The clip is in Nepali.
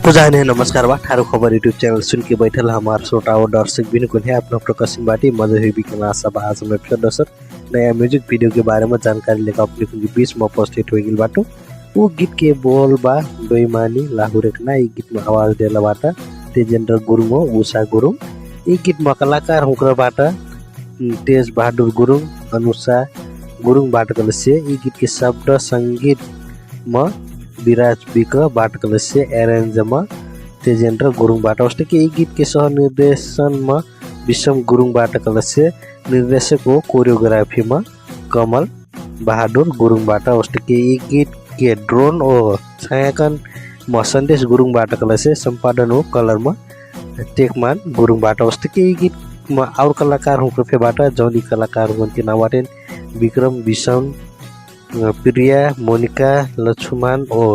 पुजाने नमस्कार बा ठारो खबर यूट्यूब चैनल सुन के बैठल हमार श्रोता और दर्शक बिन को है अपना प्रकाशन बाटी मजा हुई बिकन आशा बा आज मैं फिर दर्शक नया म्यूजिक वीडियो के बारे में जानकारी लेकर अपने के बीच में उपस्थित हो गई बाटो। वो गीत के बोल बा बेईमानी लाहुरेक ना ये गीत में आवाज देला बाटा तेजेंद्र गुरुङ हो उषा गुरुङ। ये गीत में कलाकार हुकर बाटा तेज बहादुर गुरुङ अनुषा गुरुङ बाट कलसे। ये गीत के शब्द संगीत में विराज बिक बाट कलसे एरेंज में तेजेंद्र गुरुङ बाट उस्ते के ये गीत के सह निर्देशन में विषम गुरुङ बाट कलसे निर्देशक हो कोरियोग्राफी में कमल बहादुर गुरुङ बाट उस्ते के ये गीत के ड्रोन और छायांकन में संदेश गुरुङ बाट कलसे संपादन हो कलर में टेकमान गुरुङ बाट उस्ते के ये गीत में और कलाकार हूँ कृपया बाट जौनी कलाकार के नाम विक्रम विषम प्रिया मोनिका लक्ष्मण और